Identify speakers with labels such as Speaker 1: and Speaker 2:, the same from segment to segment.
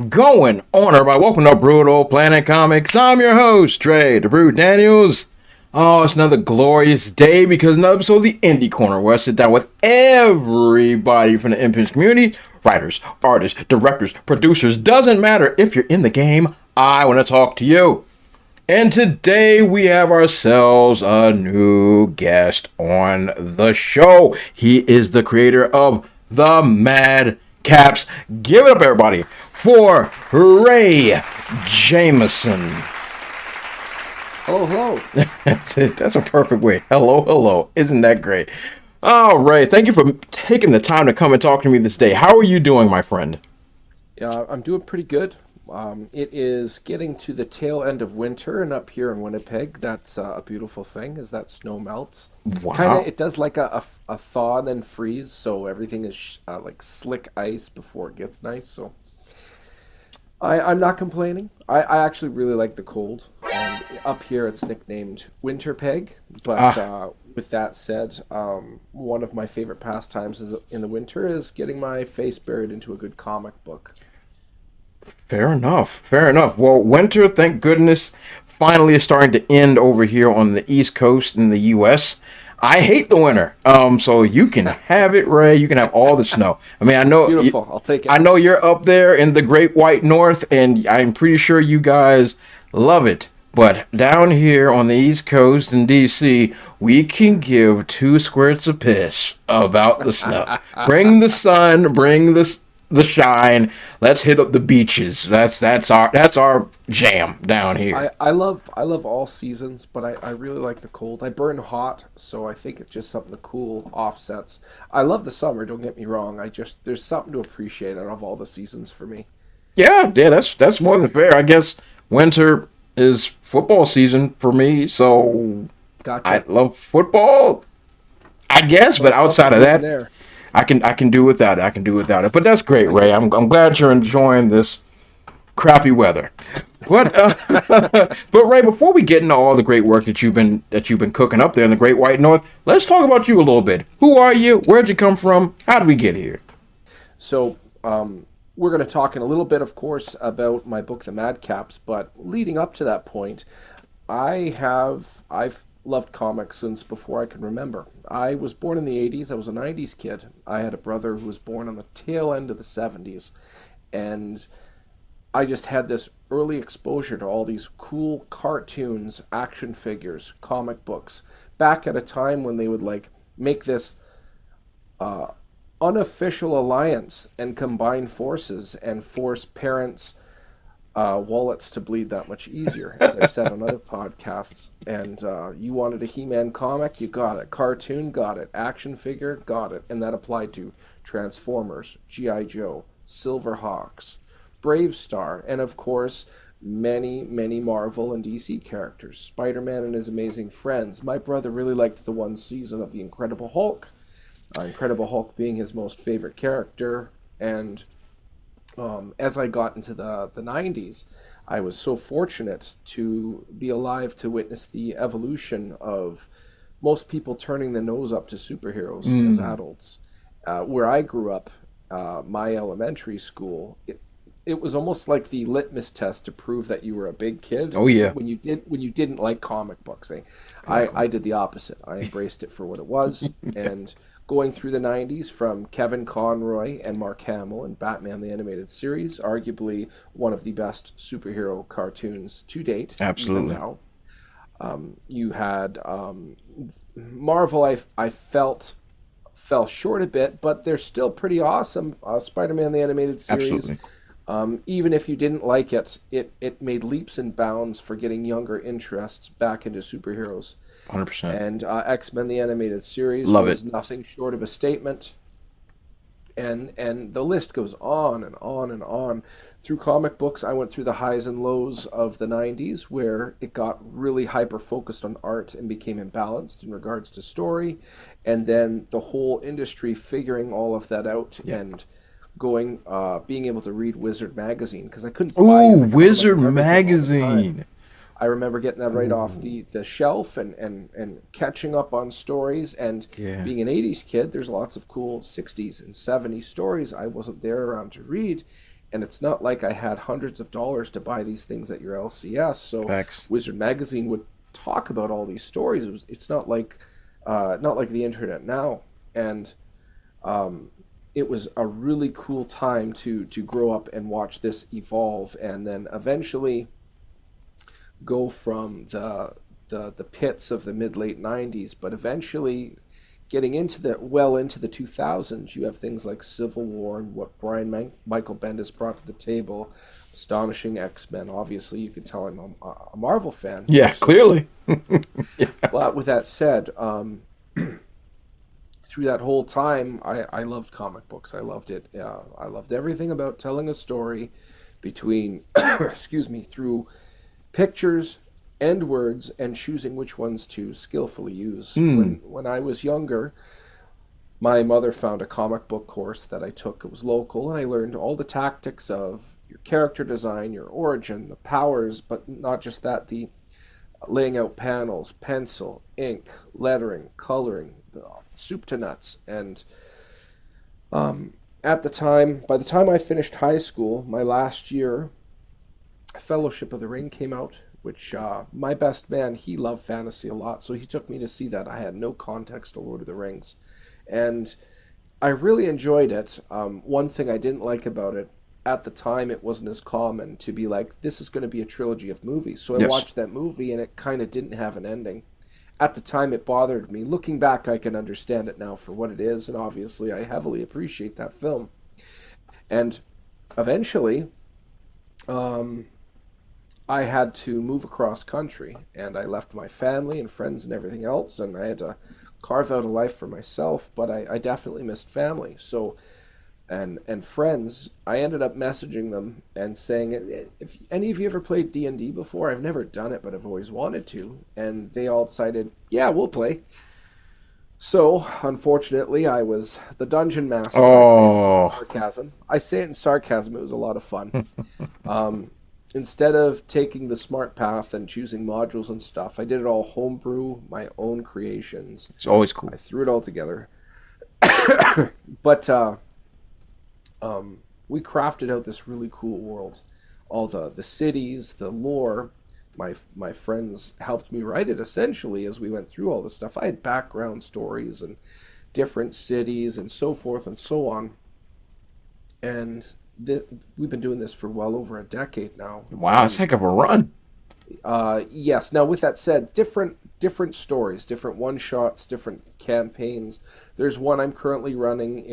Speaker 1: going on, everybody? Welcome to Brutal Planet Comics. I'm your host, Trey, the Brute Daniels. Oh, it's another glorious day because another episode of the Indie Corner where I sit down with everybody from the Mvrtinmpc community. Writers, artists, directors, producers, doesn't matter if you're in the game, I want to talk to you. And today we have ourselves a new guest on the show. He is the creator of the MadCaps. Give it up, everybody, for Ray Jamison.
Speaker 2: Hello.
Speaker 1: That's it. That's a perfect way. Hello. Isn't that great? All right. Thank you for taking the time to come and talk to me this day. How are you doing, my friend?
Speaker 2: Yeah, I'm doing pretty good. It is getting to the tail end of winter, and up here in Winnipeg, that's a beautiful thing as that snow melts.
Speaker 1: Wow.
Speaker 2: It does like a thaw and then freeze, so everything is like slick ice before it gets nice. So I'm not complaining. I actually really like the cold. And up here, it's nicknamed Winterpeg. But with that said, one of my favorite pastimes in the winter is getting my face buried into a good comic book.
Speaker 1: Fair enough. Well, winter, thank goodness, finally is starting to end over here on the East Coast in the U.S. I hate the winter. So you can have it, Ray. You can have all the snow. I mean, I know.
Speaker 2: Beautiful. I'll take it.
Speaker 1: I know you're up there in the Great White North, and I'm pretty sure you guys love it. But down here on the East Coast in D.C., we can give two squirts of piss about the snow. Bring the sun, bring the shine. Let's hit up the beaches. That's our jam down here.
Speaker 2: I love all seasons, but I really like the cold. I burn hot, so I think it's just something to cool offsets. I love the summer, don't get me wrong. There's something to appreciate out of all the seasons for me.
Speaker 1: Yeah, that's more than fair. I guess winter is football season for me, so
Speaker 2: Gotcha.
Speaker 1: I love football, I guess, but outside of that,
Speaker 2: there.
Speaker 1: I can do without it. But that's great, Ray. I'm glad you're enjoying this crappy weather. But Ray, before we get into all the great work that you've been cooking up there in the Great White North, let's talk about you a little bit. Who are you? Where'd you come from? How did we get here?
Speaker 2: So, we're going to talk in a little bit, of course, about my book, The MadCaps. But leading up to that point, I've loved comics since before I can remember. I was born in the 80s. I was a 90s kid. I had a brother who was born on the tail end of the 70s. And I just had this early exposure to all these cool cartoons, action figures, comic books, back at a time when they would like make this unofficial alliance and combine forces and force parents' wallets to bleed that much easier, as I've said on other podcasts. And you wanted a He-Man comic, you got it. Cartoon, got it. Action figure, got it. And that applied to Transformers, G.I. Joe, Silverhawks, Brave Star, and of course, many Marvel and DC characters. Spider-Man and his amazing friends. My brother really liked the one season of The Incredible Hulk. Incredible Hulk being his most favorite character. And as I got into the 90s, I was so fortunate to be alive to witness the evolution of most people turning their nose up to superheroes as adults. Where I grew up, my elementary school, it was almost like the litmus test to prove that you were a big kid.
Speaker 1: Oh yeah.
Speaker 2: When you didn't like comic books, I did the opposite. I embraced it for what it was, and going through the 90s from Kevin Conroy and Mark Hamill in Batman the Animated Series, arguably one of the best superhero cartoons to date.
Speaker 1: Absolutely.
Speaker 2: Even now. You had Marvel, I felt fell short a bit, but they're still pretty awesome. Spider-Man the Animated Series.
Speaker 1: Absolutely.
Speaker 2: Even if you didn't like it, it made leaps and bounds for getting younger interests back into superheroes.
Speaker 1: 100%.
Speaker 2: And X-Men the Animated Series
Speaker 1: was
Speaker 2: nothing short of a statement. And the list goes on and on and on. Through comic books, I went through the highs and lows of the 90s, where it got really hyper-focused on art and became imbalanced in regards to story. And then the whole industry figuring all of that out and being able to read Wizard magazine, because I couldn't buy
Speaker 1: Wizard magazine.
Speaker 2: I remember getting that right off the shelf and catching up on stories. And being an 80s kid, there's lots of cool 60s and 70s stories I wasn't there around to read. And it's not like I had hundreds of dollars to buy these things at your LCS. So
Speaker 1: Facts.
Speaker 2: Wizard Magazine would talk about all these stories. It's not like the internet now. And it was a really cool time to grow up and watch this evolve, and then eventually go from the pits of the mid late 90s, but eventually getting into the 2000s, you have things like Civil War and what Michael Bendis brought to the table, astonishing X-Men. Obviously, you can tell I'm a Marvel fan.
Speaker 1: Yeah, clearly.
Speaker 2: Yeah. But with that said, through that whole time, I loved comic books. I loved it. I loved everything about telling a story between, excuse me, through pictures and words, and choosing which ones to skillfully use. When I was younger, my mother found a comic book course that I took. It was local, and I learned all the tactics of your character design, your origin, the powers, but not just that, the laying out panels, pencil, ink, lettering, coloring, the soup to nuts. And by the time I finished high school, my last year, Fellowship of the Ring came out, which my best man, he loved fantasy a lot, so he took me to see that. I had no context to Lord of the Rings, and I really enjoyed it. One thing I didn't like about it, at the time, it wasn't as common to be like, this is going to be a trilogy of movies. So I watched that movie, and it kind of didn't have an ending. At the time, it bothered me. Looking back, I can understand it now for what it is, and obviously I heavily appreciate that film. And eventually, I had to move across country, and I left my family and friends and everything else, and I had to carve out a life for myself, but I definitely missed family. So, and friends, I ended up messaging them and saying, if any of you ever played D&D before? I've never done it, but I've always wanted to. And they all decided, yeah, we'll play. So, unfortunately, I was the dungeon master.
Speaker 1: Oh.
Speaker 2: I say it in sarcasm. It was a lot of fun. Instead of taking the smart path and choosing modules and stuff, I did it all homebrew, my own creations.
Speaker 1: It's always cool.
Speaker 2: I threw it all together. But we crafted out this really cool world. All the cities, the lore. My friends helped me write it, essentially, as we went through all this stuff. I had background stories and different cities and so forth and so on. And we've been doing this for well over a decade now.
Speaker 1: Wow, it's a heck of a run.
Speaker 2: Yes. Now, with that said, different stories, different one-shots, different campaigns. There's one I'm currently running.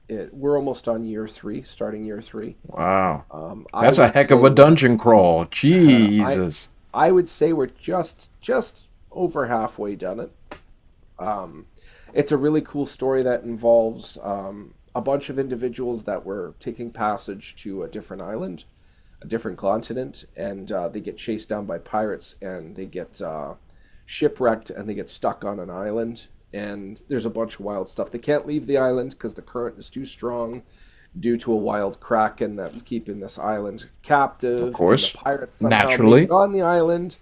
Speaker 2: We're almost on year 3, starting year 3.
Speaker 1: Wow. That's a heck of a dungeon crawl. Jesus.
Speaker 2: I would say we're just over halfway done it. It's a really cool story that involves a bunch of individuals that were taking passage to a different island, a different continent, and they get chased down by pirates, and they get shipwrecked, and they get stuck on an island. And there's a bunch of wild stuff. They can't leave the island because the current is too strong due to a wild kraken that's keeping this island captive.
Speaker 1: Of course.
Speaker 2: And the pirates somehow
Speaker 1: Naturally.
Speaker 2: make it on the island,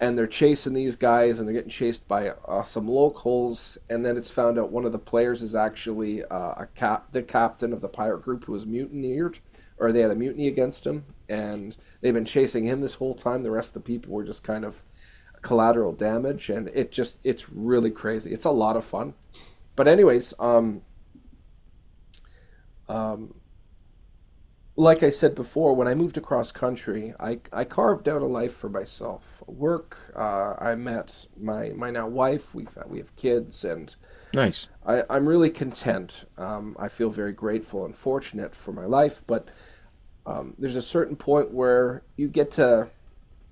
Speaker 2: and they're chasing these guys, and they're getting chased by some locals. And then it's found out one of the players is actually the captain of the pirate group who was mutineered, or they had a mutiny against him. And they've been chasing him this whole time. The rest of the people were just kind of collateral damage, and it's really crazy. It's a lot of fun. But anyways, like I said before, when I moved across country, I carved out a life for myself. Work, I met my now wife, we have kids, and
Speaker 1: Nice.
Speaker 2: I'm really content. I feel very grateful and fortunate for my life, but there's a certain point where you get to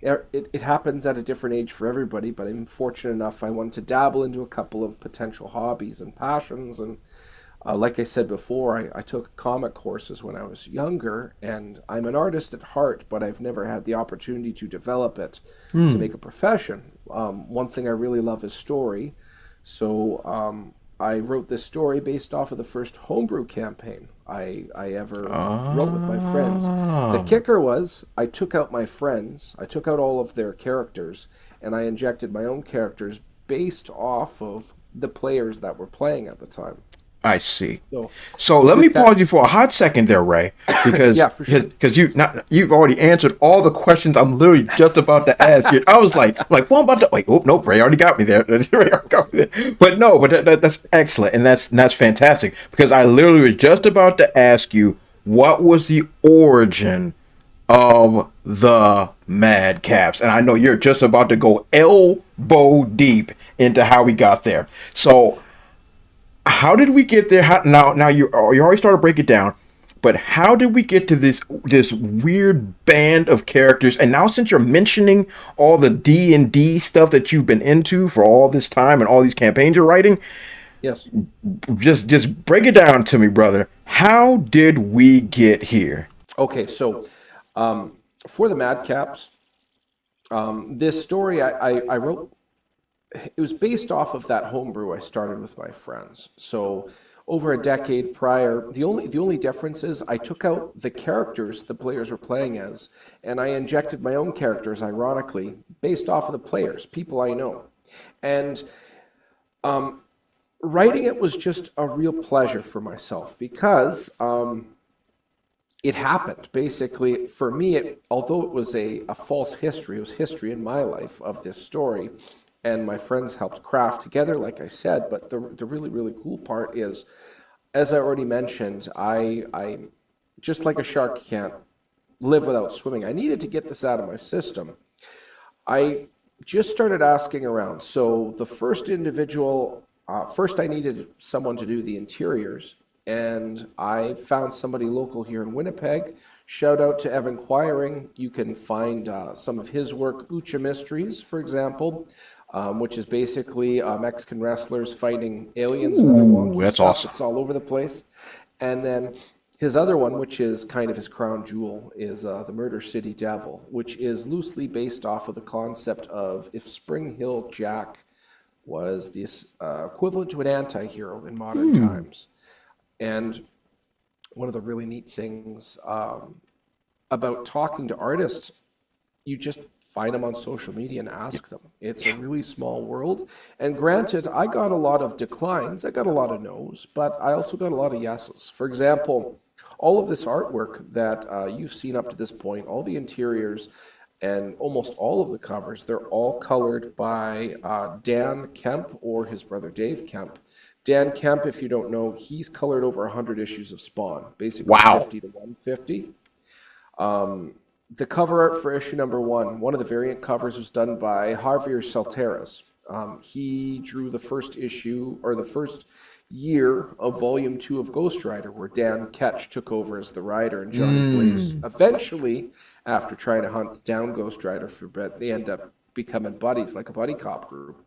Speaker 2: it happens at a different age for everybody, but I'm fortunate enough I wanted to dabble into a couple of potential hobbies and passions. And like I said before, I took comic courses when I was younger, and I'm an artist at heart, but I've never had the opportunity to develop it to make a profession. One thing I really love is story. So I wrote this story based off of the first homebrew campaign I ever wrote with my friends. The kicker was I took out my friends, I took out all of their characters, and I injected my own characters based off of the players that were playing at the time.
Speaker 1: I see.
Speaker 2: So,
Speaker 1: So let me
Speaker 2: with that,
Speaker 1: pause you for a hot second there, Ray, because
Speaker 2: yeah, for sure.
Speaker 1: you've already answered all the questions I'm literally just about to ask you. I was like, well, I'm about to wait. Oh, nope, Ray already got me there. Ray already got me there. But no, that's excellent, and that's fantastic because I literally was just about to ask you what was the origin of the MadCaps, and I know you're just about to go elbow deep into how we got there. So how did we get there? Now you already started to break it down, but how did we get to this weird band of characters? And now since you're mentioning all the D&D stuff that you've been into for all this time and all these campaigns you're writing,
Speaker 2: Yes.
Speaker 1: just break it down to me, brother. How did we get here?
Speaker 2: Okay, so for the MadCaps, this story I wrote, it was based off of that homebrew I started with my friends. So over a decade prior, the only difference is I took out the characters the players were playing as, and I injected my own characters, ironically, based off of the players, people I know. And writing it was just a real pleasure for myself because it happened. Basically, for me, although it was a false history, it was history in my life of this story. And my friends helped craft together, like I said. But the really, really cool part is, as I already mentioned, I just like a shark can't live without swimming. I needed to get this out of my system. I just started asking around. So the first individual, first I needed someone to do the interiors, and I found somebody local here in Winnipeg. Shout out to Evan Quiring. You can find some of his work, Ucha Mysteries, for example, which is basically Mexican wrestlers fighting aliens with their
Speaker 1: Ooh,
Speaker 2: wonky
Speaker 1: that's
Speaker 2: stuff.
Speaker 1: awesome.
Speaker 2: It's all over the place. And then his other one, which is kind of his crown jewel, is the Murder City Devil, which is loosely based off of the concept of if Spring Hill Jack was this equivalent to an anti-hero in modern times. And one of the really neat things about talking to artists, you just find them on social media and ask them. It's a really small world. And granted, I got a lot of declines, I got a lot of no's, but I also got a lot of yeses. For example, all of this artwork that you've seen up to this point, all the interiors and almost all of the covers, they're all colored by Dan Kemp or his brother Dave Kemp. Dan Kemp, if you don't know, he's colored over 100 issues of Spawn, basically
Speaker 1: Wow.
Speaker 2: 50 to 150. The cover art for issue number one of the variant covers was done by Javier Salteras. He drew the first issue, or the first year of volume 2 of Ghost Rider, where Dan Ketch took over as the writer, and Johnny Blaze eventually, after trying to hunt down Ghost Rider for a bit, they end up becoming buddies, like a buddy cop group.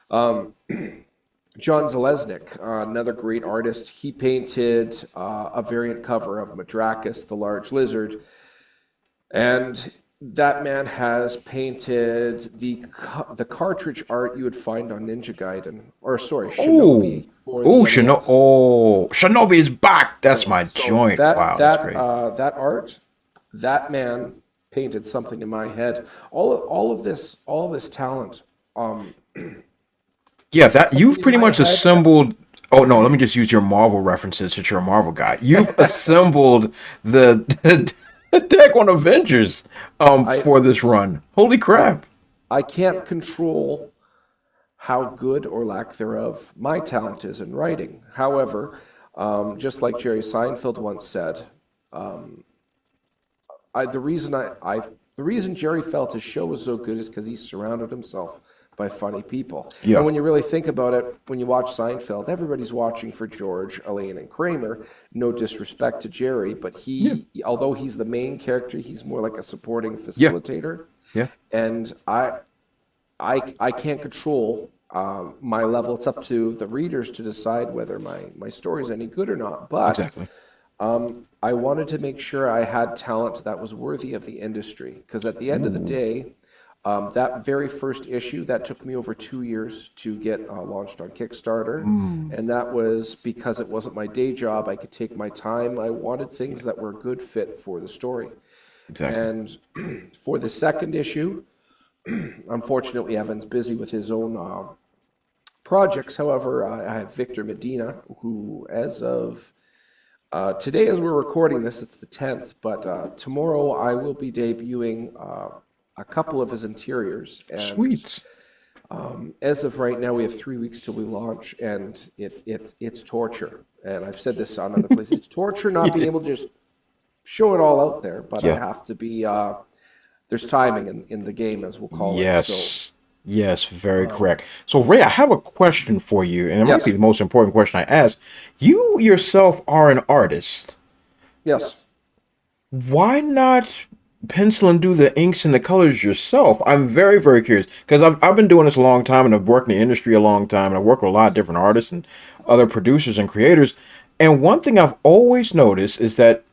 Speaker 2: John Zalesnik, another great artist, he painted a variant cover of Madrakis, the large lizard, and that man has painted the cartridge art you would find on Ninja Gaiden, or sorry,
Speaker 1: Oh,
Speaker 2: Shinobi for the NES.
Speaker 1: Shinobi is back. That's my
Speaker 2: So
Speaker 1: joint. Wow, that's great.
Speaker 2: that art, that man painted something in my head. All of this talent.
Speaker 1: Yeah, that you've
Speaker 2: Something in
Speaker 1: pretty
Speaker 2: my
Speaker 1: much
Speaker 2: head.
Speaker 1: assembled. Oh no, let me just use your Marvel references since you're a Marvel guy. You've assembled the deck on Avengers for this run. Holy crap!
Speaker 2: I can't control how good or lack thereof my talent is in writing. However, just like Jerry Seinfeld once said, the reason Jerry felt his show was so good is because he surrounded himself by funny people.
Speaker 1: Yeah.
Speaker 2: And when you really think about it, when you watch Seinfeld, everybody's watching for George, Elaine, and Kramer. No disrespect to Jerry, but although he's the main character, he's more like a supporting facilitator.
Speaker 1: Yeah.
Speaker 2: And I can't control my level. It's up to the readers to decide whether my story is any good or not. But
Speaker 1: Exactly.
Speaker 2: I wanted to make sure I had talent that was worthy of the industry. Because at the end of the day, that very first issue, that took me over 2 years to get launched on Kickstarter. And that was because it wasn't my day job. I could take my time. I wanted things that were a good fit for the story.
Speaker 1: Exactly.
Speaker 2: And for the second issue, unfortunately, Evan's busy with his own projects. However, I have Victor Medina, who, as of today, as we're recording this, it's the 10th, but tomorrow I will be debuting a couple of his interiors. And
Speaker 1: Sweet.
Speaker 2: as of right now, we have 3 weeks till we launch, and it's torture. And I've said this on other places. It's torture not being able to just show it all out there, but I
Speaker 1: Yeah.
Speaker 2: have to be, there's timing in the game, as we'll call it. So,
Speaker 1: Yes. Yes, very correct. So, Ray, I have a question for you, and it might be
Speaker 2: yes,
Speaker 1: the most important question I ask. You yourself are an artist.
Speaker 2: yes.
Speaker 1: Why not pencil and do the inks and the colors yourself? I'm very, very curious because I've been doing this a long time and I've worked in the industry a long time and I've worked with a lot of different artists and other producers and creators. And one thing I've always noticed is that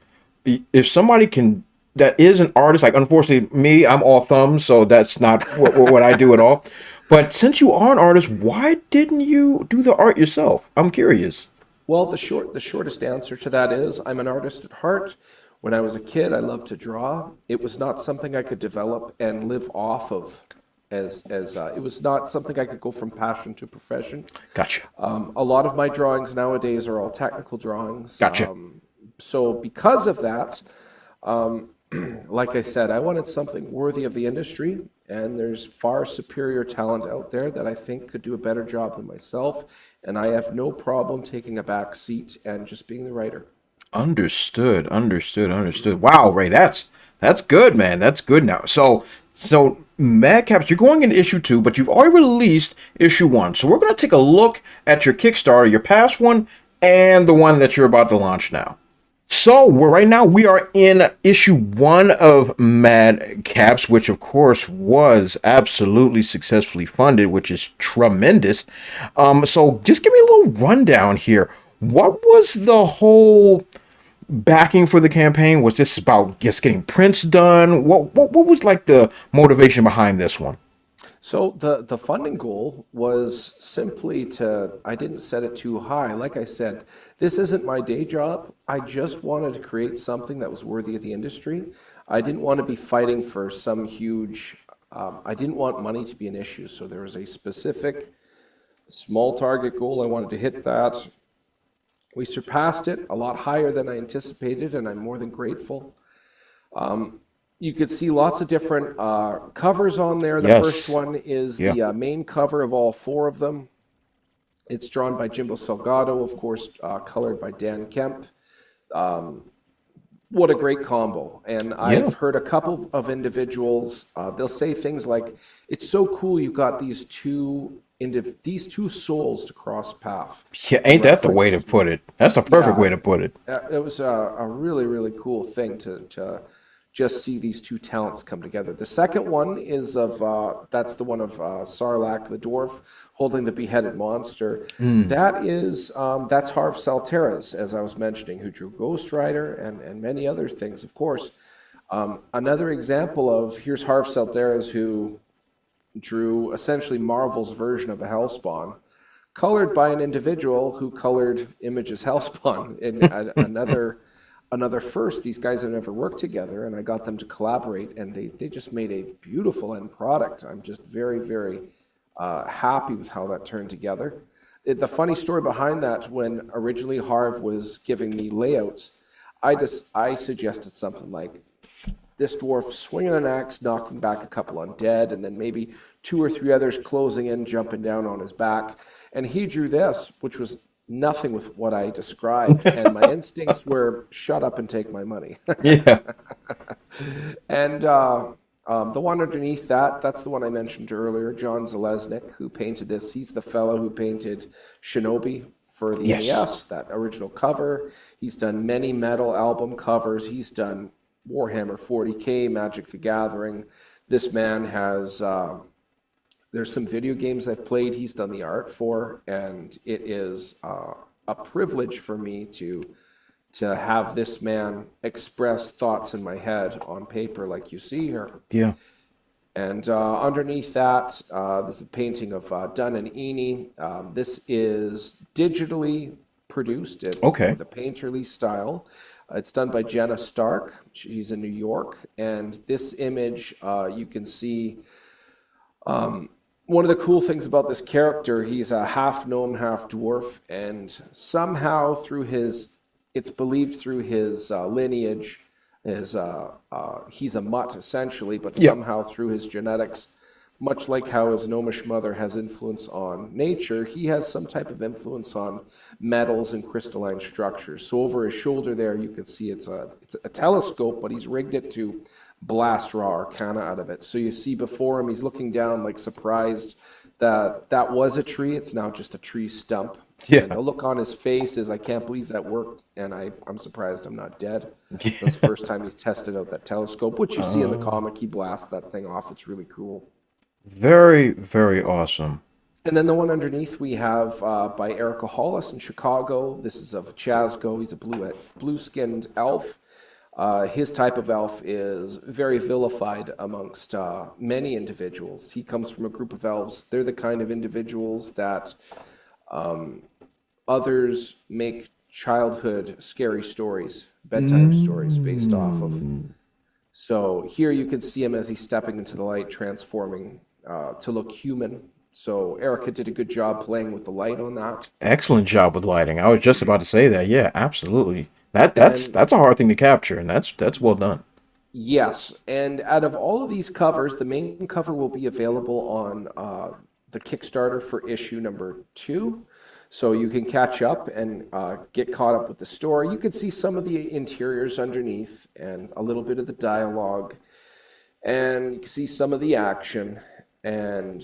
Speaker 1: if somebody can, that is an artist, like unfortunately me, I'm all thumbs, so that's not what I do at all. But since you are an artist, why didn't you do the art yourself? I'm curious.
Speaker 2: Well, the shortest answer to that is I'm an artist at heart. When I was a kid, I loved to draw. It was not something I could develop and live off of, as it was not something I could go from passion to profession.
Speaker 1: Gotcha.
Speaker 2: A lot of my drawings nowadays are all technical drawings.
Speaker 1: Gotcha.
Speaker 2: So because of that, like I said, I wanted something worthy of the industry, and there's far superior talent out there that I think could do a better job than myself, and I have no problem taking a back seat and just being the writer.
Speaker 1: Understood, understood, understood. Wow, Ray, that's good, man. That's good now. So MadCaps, you're going into issue 2, but you've already released issue 1. So we're going to take a look at your Kickstarter, your past one, and the one that you're about to launch now. So right now we are in issue 1 of MadCaps, which of course was absolutely successfully funded, which is tremendous. So just give me a little rundown here. What was the whole backing for the campaign? Was this about just getting prints done? What was like the motivation behind this one?
Speaker 2: So the funding goal was simply to, I didn't set it too high. Like I said, this isn't my day job. I just wanted to create something that was worthy of the industry. I didn't want to be fighting for some huge, I didn't want money to be an issue. So there was a specific small target goal. I wanted to hit that. We surpassed it a lot higher than I anticipated, and I'm more than grateful. You could see lots of different covers on there. The
Speaker 1: Yes.
Speaker 2: first one is
Speaker 1: Yeah.
Speaker 2: the main cover of all 4 of them. It's drawn by Jimbo Salgado, of course, colored by Dan Kemp. What a great combo. And
Speaker 1: Yeah.
Speaker 2: I've heard a couple of individuals, they'll say things like, it's so cool you've got these two souls to cross path.
Speaker 1: Yeah, ain't that the way
Speaker 2: Reference
Speaker 1: to put it? That's the perfect way
Speaker 2: Yeah,
Speaker 1: to put it.
Speaker 2: it was a really, really cool thing to just see these two talents come together. The second one is of, that's the one of Sarlacc the dwarf holding the beheaded monster. That is, that's Harv Salterras, as I was mentioning, who drew Ghost Rider and many other things, of course. Another example of, here's Harv Salterras, who drew essentially Marvel's version of a Hellspawn, colored by an individual who colored Image's Hellspawn in another first. These guys have never worked together, and I got them to collaborate, and they just made a beautiful end product. I'm just very, very happy with how that turned together. The funny story behind that, when originally Harv was giving me layouts, I suggested something like this dwarf swinging an axe, knocking back a couple undead, and then maybe 2 or 3 others closing in, jumping down on his back. And he drew this, which was nothing with what I described, and my instincts were shut up and take my money.
Speaker 1: Yeah.
Speaker 2: And the one underneath that, that's the one I mentioned earlier, John Zalesnik, who painted this. He's the fellow who painted Shinobi for the
Speaker 1: Yes.
Speaker 2: NES, that original cover. He's done many metal album covers. He's done Warhammer 40K, Magic the Gathering. This man has, there's some video games I've played he's done the art for, and it is a privilege for me to have this man express thoughts in my head on paper like you see here.
Speaker 1: Yeah.
Speaker 2: And underneath that, this is a painting of Dunn and Eni. This is digitally produced. It's
Speaker 1: Okay.
Speaker 2: the painterly style. It's done by Jenna Stark. She's in New York. And this image, you can see One of the cool things about this character, he's a half gnome, half dwarf, and somehow it's believed through his lineage, he's a mutt essentially, but
Speaker 1: Yep.
Speaker 2: somehow through his genetics, much like how his gnomish mother has influence on nature, he has some type of influence on metals and crystalline structures. So over his shoulder there, you can see it's a telescope, but he's rigged it to blast raw arcana out of it. So you see before him, he's looking down like surprised that that was a tree. It's now just a tree stump.
Speaker 1: Yeah.
Speaker 2: And the look on his face is, I can't believe that worked, and I'm surprised I'm not dead. It was the first time he tested out that telescope, which you see in the comic. He blasts that thing off. It's really cool.
Speaker 1: Very, very awesome.
Speaker 2: And then the one underneath we have by Erica Hollis in Chicago. This is of Chazgo. He's a blue-skinned elf. His type of elf is very vilified amongst many individuals. He comes from a group of elves. They're the kind of individuals that others make childhood scary stories, bedtime stories based off of. So here you can see him as he's stepping into the light, transforming to look human. So Erica did a good job playing with the light on that.
Speaker 1: Excellent job with lighting. I was just about to say that. Yeah, absolutely. That's a hard thing to capture, and that's well done.
Speaker 2: Yes, and out of all of these covers, the main cover will be available on the Kickstarter for issue number 2. So you can catch up and get caught up with the story. You can see some of the interiors underneath and a little bit of the dialogue. And you can see some of the action. And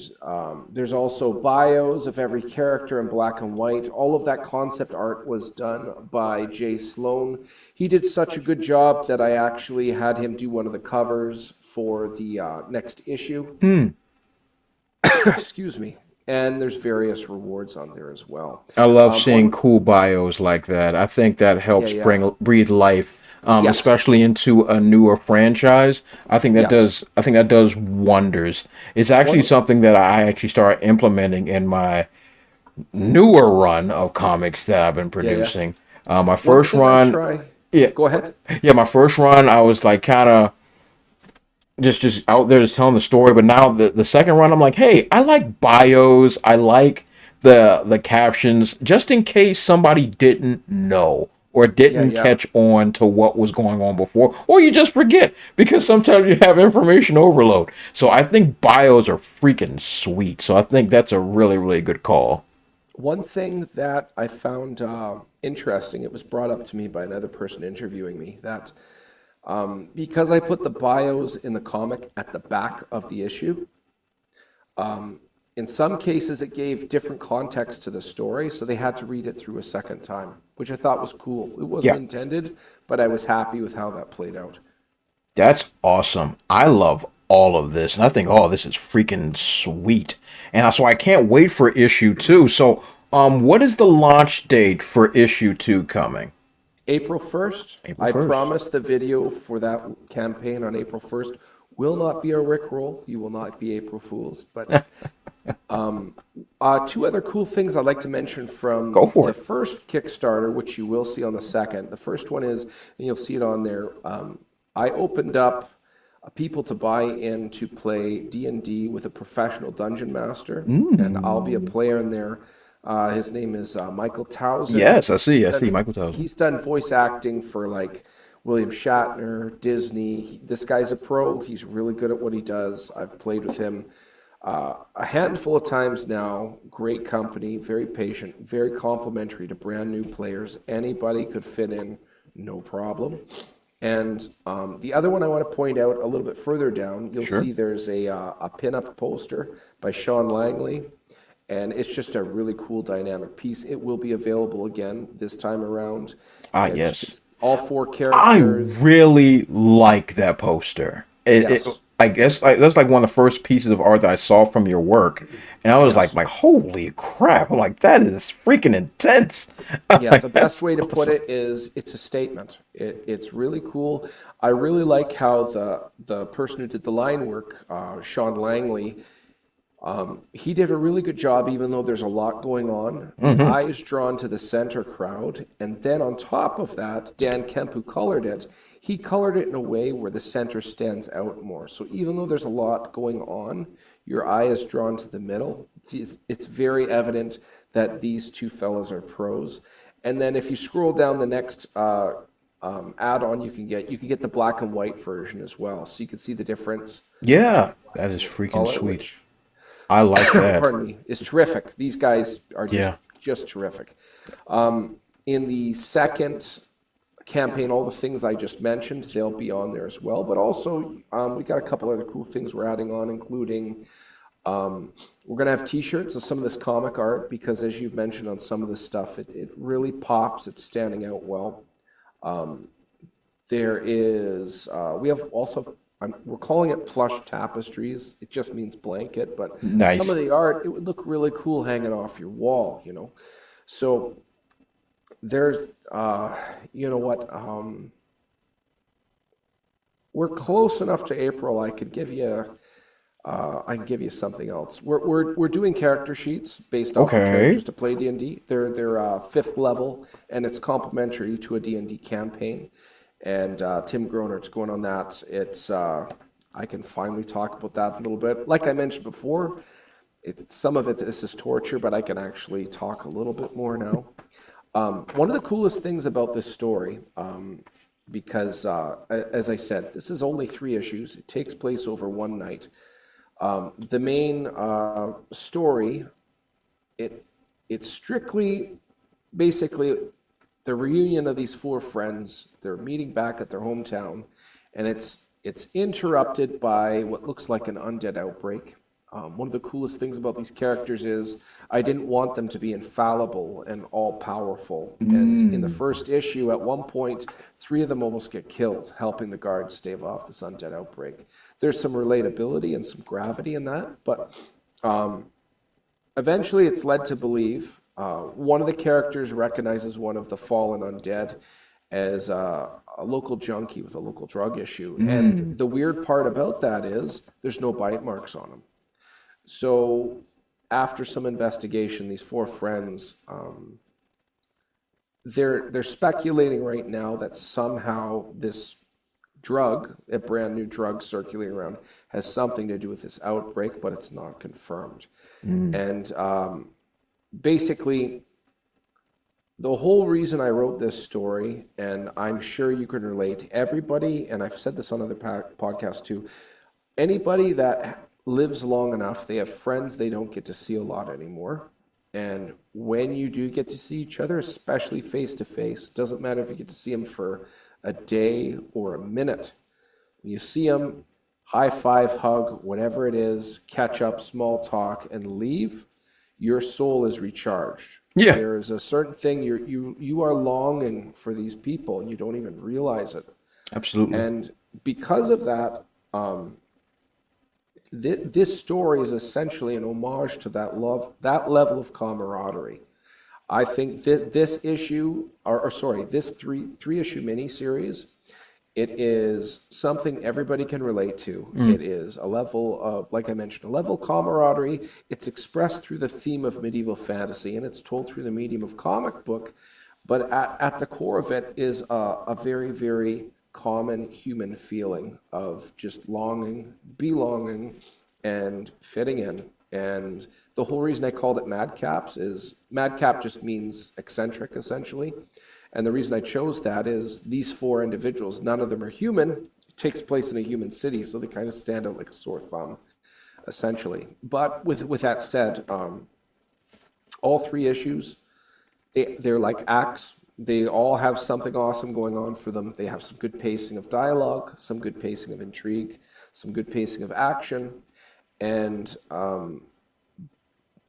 Speaker 2: there's also bios of every character in black and white. All of that concept art was done by Jay Sloan. He did such a good job that I actually had him do one of the covers for the next issue. Excuse me. And there's various rewards on there as well.
Speaker 1: I love seeing cool bios like that. I think that helps breathe life,
Speaker 2: Yes.
Speaker 1: especially into a newer franchise. I think that
Speaker 2: Yes.
Speaker 1: does wonders. It's actually something that I actually started implementing in my newer run of comics that I've been producing. My first run, yeah,
Speaker 2: Go ahead.
Speaker 1: yeah, my first run, I was like kind of just out there just telling the story. But now the second run, I'm like, hey, I like bios. I like the captions, just in case somebody didn't know or didn't catch on to what was going on before, or you just forget because sometimes you have information overload. So I think bios are freaking sweet. So I think that's a really, really good call.
Speaker 2: One thing that I found interesting, it was brought up to me by another person interviewing me, that because I put the bios in the comic at the back of the issue, in some cases it gave different context to the story, so they had to read it through a second time, which I thought was cool. It wasn't intended, but I was happy with how that played out.
Speaker 1: That's awesome. I love all of this, and I think, oh, this is freaking sweet. And so I can't wait for issue 2. So, what is the launch date for issue 2 coming?
Speaker 2: April 1st.
Speaker 1: April
Speaker 2: I
Speaker 1: 1st.
Speaker 2: promise the video for that campaign on April 1st will not be a Rickroll. You will not be April Fools. But two other cool things I'd like to mention from
Speaker 1: Go for
Speaker 2: the
Speaker 1: it.
Speaker 2: first Kickstarter, which you will see on the second. The first one is, and you'll see it on there, I opened up people to buy in to play D&D with a professional dungeon master, and I'll be a player in there. His name is Michael Townsend.
Speaker 1: Yes, I see Michael Townsend.
Speaker 2: He's done voice acting for like William Shatner, Disney. This guy's a pro. He's really good at what he does. I've played with him a handful of times now. Great company, very patient, very complimentary to brand new players. Anybody could fit in, no problem. And the other one I want to point out a little bit further down, you'll see there's a pin-up poster by Sean Langley. And it's just a really cool dynamic piece. It will be available again this time around.
Speaker 1: Yes.
Speaker 2: All 4
Speaker 1: I
Speaker 2: characters.
Speaker 1: really like that poster. I guess that's like one of the first pieces of art that I saw from your work, and I was like, holy crap! I'm like, that is freaking intense.
Speaker 2: Yeah, the best way to put it is it's a statement. It's really cool. I really like how the person who did the line work, Sean Langley, he did a really good job, even though there's a lot going on. The eye is drawn to the center crowd. And then on top of that, Dan Kemp, who colored it, he colored it in a way where the center stands out more. So even though there's a lot going on, your eye is drawn to the middle. It's very evident that these two fellas are pros. And then if you scroll down the next add-on, you can get the black and white version as well, so you can see the difference
Speaker 1: Yeah,
Speaker 2: between
Speaker 1: that is freaking
Speaker 2: color,
Speaker 1: sweet.
Speaker 2: which
Speaker 1: I like that.
Speaker 2: pardon me, is terrific. These guys are
Speaker 1: Yeah.
Speaker 2: just terrific. In the second campaign, all the things I just mentioned, they'll be on there as well. But also, we got a couple other cool things we're adding on, including we're going to have T-shirts of some of this comic art, because as you've mentioned on some of this stuff, it really pops. It's standing out well. There is, we have also, we're calling it plush tapestries. It just means blanket, but some
Speaker 1: Nice.
Speaker 2: of the art, it would look really cool hanging off your wall, you know. So there's, you know what, we're close enough to April. I can give you something else. We're doing character sheets based off of
Speaker 1: Okay.
Speaker 2: characters to play D&D. They're fifth level, and it's complementary to a D&D campaign. And Tim Groner's going on that. It's I can finally talk about that a little bit. Like I mentioned before, some of it this is torture, but I can actually talk a little bit more now. One of the coolest things about this story, because as I said, this is only 3 issues. It takes place over one night. The main story, it's strictly, basically, the reunion of these 4 friends. They're meeting back at their hometown, and it's interrupted by what looks like an undead outbreak. One of the coolest things about these characters is I didn't want them to be infallible and all-powerful. And in the first issue, at one point, 3 of them almost get killed, helping the guards stave off this undead outbreak. There's some relatability and some gravity in that, but eventually it's led to believe one of the characters recognizes one of the fallen undead as a local junkie with a local drug issue. And the weird part about that is there's no bite marks on him. So after some investigation, these 4 friends, they're speculating right now that somehow this drug, a brand new drug circulating around, has something to do with this outbreak, but it's not confirmed. And basically, the whole reason I wrote this story, and I'm sure you can relate, everybody, and I've said this on other podcasts too, anybody that lives long enough, they have friends they don't get to see a lot anymore. And when you do get to see each other, especially face to face, doesn't matter if you get to see them for a day or a minute. When you see them, high five, hug, whatever it is, catch up, small talk, and leave, your soul is recharged.
Speaker 1: Yeah.
Speaker 2: There is a certain thing you are longing for these people, and you don't even realize it.
Speaker 1: Absolutely.
Speaker 2: And because of that, this story is essentially an homage to that love, that level of camaraderie. I think this issue, this three issue miniseries, it is something everybody can relate to. It is a level of, like I mentioned, a level of camaraderie. It's expressed through the theme of medieval fantasy, and it's told through the medium of comic book. But at the core of it is a very, very common human feeling of just longing, belonging, and fitting in. And the whole reason I called it MadCaps is MadCap just means eccentric, essentially. And the reason I chose that is these 4 individuals, none of them are human. It takes place in a human city, so they kind of stand out like a sore thumb, essentially. But with that said, all 3 issues, they're like acts. They all have something awesome going on for them. They have some good pacing of dialogue, some good pacing of intrigue, some good pacing of action, and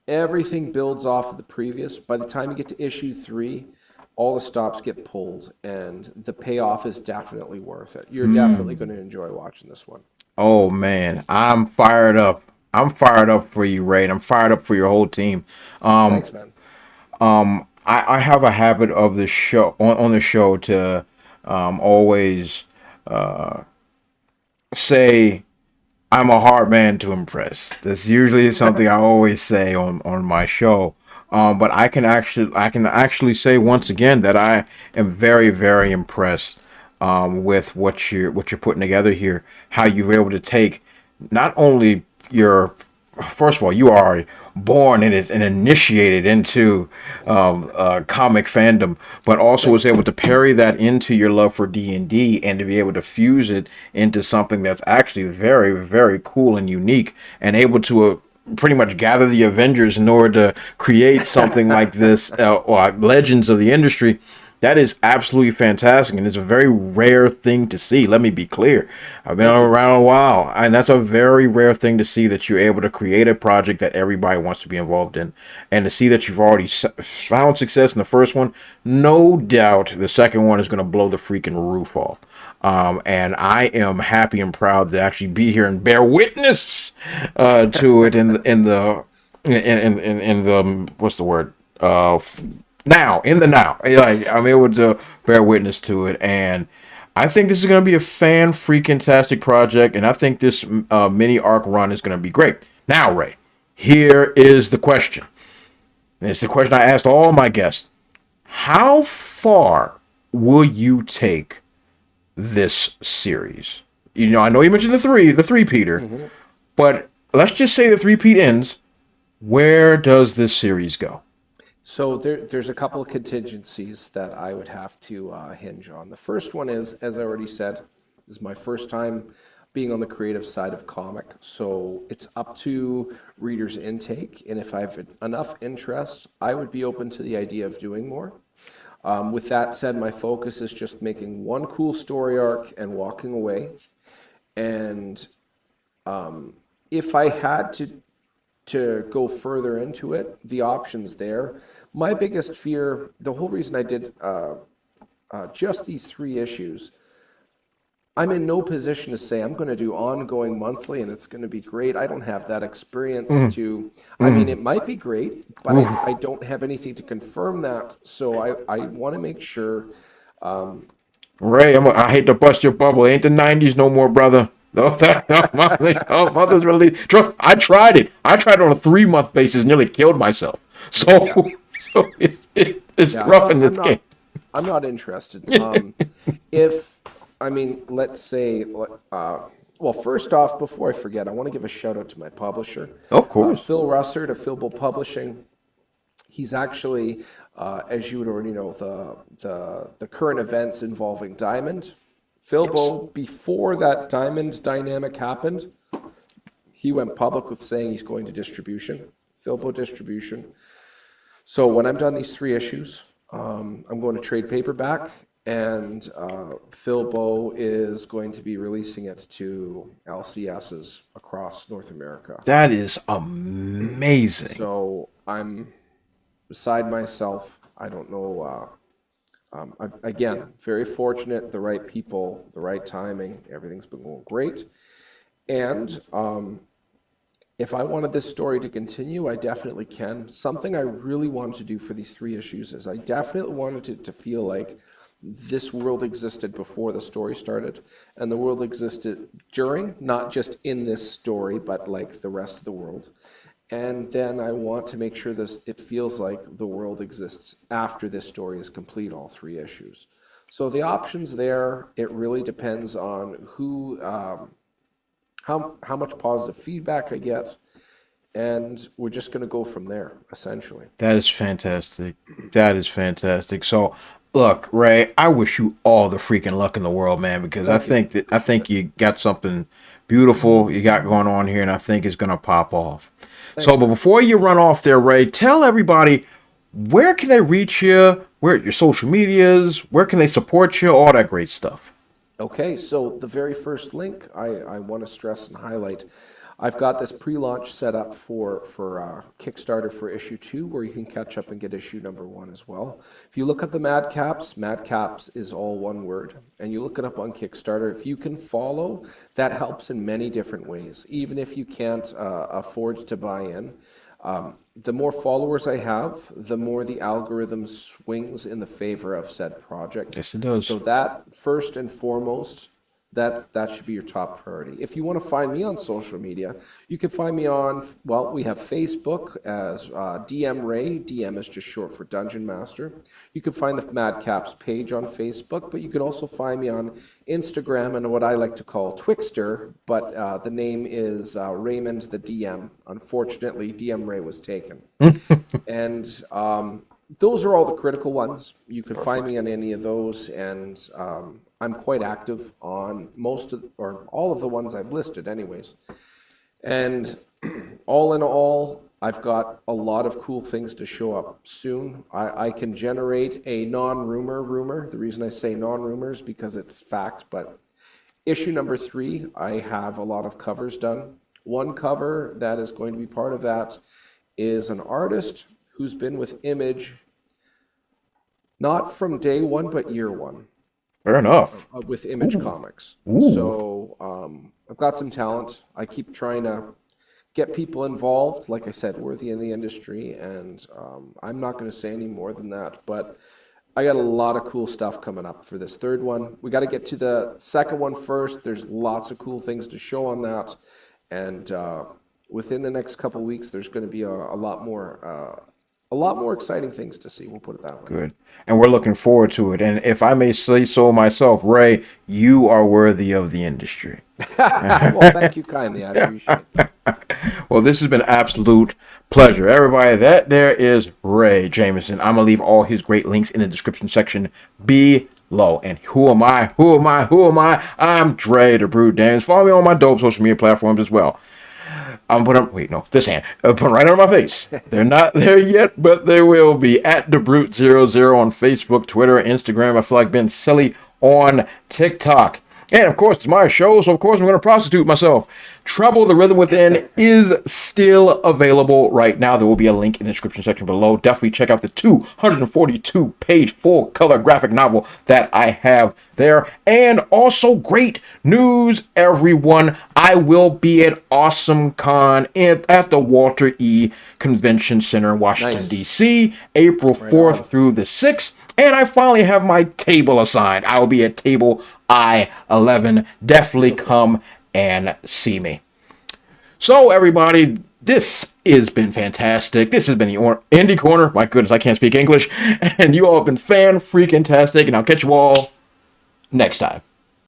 Speaker 2: everything builds off of the previous. By the time you get to issue 3, all the stops get pulled, and the payoff is definitely worth it. You're definitely going to enjoy watching this one.
Speaker 1: Oh man, I'm fired up. I'm fired up for you, Ray, and I'm fired up for your whole team. Um,
Speaker 2: Thanks, man.
Speaker 1: I have a habit of the show on the show to always say I'm a hard man to impress. That's usually something I always say on my show. But I can actually say once again that I am very very impressed with what you're putting together here. How you're able to take not only your first of all, you are born in it and initiated into comic fandom, but also
Speaker 2: Thank
Speaker 1: was
Speaker 2: you.
Speaker 1: able to parry that into your love for D&D and to be able to fuse it into something that's actually very, very cool and unique, and able to pretty much gather the Avengers in order to create something like this, or legends of the industry. That is absolutely fantastic, and it's a very rare thing to see. Let me be clear. I've been
Speaker 2: Thank you.
Speaker 1: around a while, and that's a very rare thing to see, that you're able to create a project that everybody wants to be involved in, and to see that you've already found success in the first one. No doubt, the second one is going to blow the freaking roof off. And I am happy and proud to actually be here and bear witness to it in the what's the word now, in the now. Like, I'm able to bear witness to it, and I think this is going to be a fan freaking tastic project, and I think this mini arc run is going to be great. Now, Ray, here is the question. And it's the question I asked all my guests. How far will you take this series? You know, I know you mentioned the three Peter,
Speaker 2: Hmm.
Speaker 1: but let's just say the three Pete ends. Where does this series go?
Speaker 2: So there's a couple of contingencies that I would have to hinge on. The first one is, as I already said, this is my first time being on the creative side of comic. So it's up to readers' intake. And if I have enough interest, I would be open to the idea of doing more. With that said, my focus is just making one cool story arc and walking away. And if I had to go further into it, the options there. My biggest fear, the whole reason I did just these three issues, I'm in no position to say I'm going to do ongoing monthly and it's going to be great. I don't have that experience to, I mean, it might be great, but I don't have anything to confirm that. So I want to make sure.
Speaker 1: Ray, I hate to bust your bubble. Ain't the '90s no more, brother. No, mother's really. I tried it. I tried it on a 3 month basis. Nearly killed myself. So,
Speaker 2: Yeah.
Speaker 1: it's
Speaker 2: Yeah,
Speaker 1: rough in this game.
Speaker 2: I'm not interested. If, I mean, let's say, well, first off, before I forget, I want to give a shout out to my publisher,
Speaker 1: Of course.
Speaker 2: Phil Russert of Philbo Publishing. He's actually, as you would already know, the current events involving Diamond.
Speaker 1: Yes.
Speaker 2: Philbo, before that Diamond dynamic happened, he went public with saying he's going to distribution, Philbo distribution. So when I'm done these three issues, I'm going to trade paperback, and Philbo is going to be releasing it to LCSs across North America.
Speaker 1: That is amazing.
Speaker 2: So I'm beside myself. I don't know. Again, very fortunate, the right people, the right timing. Everything's been going great. And if I wanted this story to continue, I definitely can. Something I really wanted to do for these three issues is I definitely wanted it to feel like this world existed before the story started, and the world existed during, not just in this story, but like the rest of the world. And then I want to make sure this it feels like the world exists after this story is complete, all three issues. So the options there, it really depends on who, how much positive feedback I get, and we're just going to go from there, essentially.
Speaker 1: That is fantastic. That is fantastic. So, look, Ray, I wish you all the freaking luck in the world, man, because
Speaker 2: Thank you.
Speaker 1: I
Speaker 2: Appreciate
Speaker 1: think
Speaker 2: it.
Speaker 1: you got something beautiful you got going on here, and I think it's gonna pop off. So,
Speaker 2: Thanks,
Speaker 1: but
Speaker 2: man.
Speaker 1: before you run off there, Ray, tell everybody where can they reach you, where your social medias, where can they support you, all that great stuff.
Speaker 2: Okay, so the very first link I want to stress and highlight, I've got this pre-launch set up for Kickstarter for issue 2, where you can catch up and get issue number 1 as well. If you look at the MadCaps, MadCaps is all one word, and you look it up on Kickstarter. If you can follow, that helps in many different ways. Even if you can't afford to buy in, the more followers I have, the more the algorithm swings in the favor of said project.
Speaker 1: Yes, it does.
Speaker 2: So that first and foremost, That should be your top priority. If you want to find me on social media, you can find me on, well, we have Facebook as DM Ray. DM is just short for Dungeon Master. You can find the MadCaps page on Facebook, but you can also find me on Instagram and what I like to call Twixter, but the name is Raymond the DM. Unfortunately, DM Ray was taken. And those are all the critical ones. You can find me on any of those, and I'm quite active on most of, or all of the ones I've listed anyways. And all in all, I've got a lot of cool things to show up soon. I can generate a rumor. The reason I say non-rumor is because it's fact, but issue number 3, I have a lot of covers done. One cover that is going to be part of that is an artist who's been with Image, not from day one, but year one.
Speaker 1: Fair enough.
Speaker 2: With Image Comics. So I've got some talent. I keep trying to get people involved. Like I said, worthy in the industry, and I'm not going to say any more than that. But I got a lot of cool stuff coming up for this third one. We got to get to the second one first. There's lots of cool things to show on that, and within the next couple weeks, there's going to be a lot more exciting things to see. We'll put it that way.
Speaker 1: Good. And we're looking forward to it. And if I may say so myself, Ray, you are worthy of the industry.
Speaker 2: Well, thank you kindly. I appreciate it.
Speaker 1: Well, this has been an absolute pleasure. Everybody, that there is Ray Jamison. I'm going to leave all his great links in the description section below. And who am I? I'm Dre, the Brute Dance. Follow me on my dope social media platforms as well. I'm putting, this hand, I'm putting right on my face. They're not there yet, but they will be at the Brute00 on Facebook, Twitter, Instagram. I feel like being silly on TikTok. And of course, it's my show, so of course I'm going to prostitute myself. Trouble the Rhythm Within is still available right now. There will be a link in the description section below. Definitely check out the 242-page full-color graphic novel that I have there. And also great news, everyone. I will be at Awesome Con at the Walter E. Convention Center in Washington, D.C., April 4th through the 6th. And I finally have my table assigned. I will be at table I-11. Definitely come and see me. So everybody, this has been fantastic. This has been the Indie Corner. My goodness, I can't speak English. And you all have been fan-freaking-tastic. And I'll catch you all next time.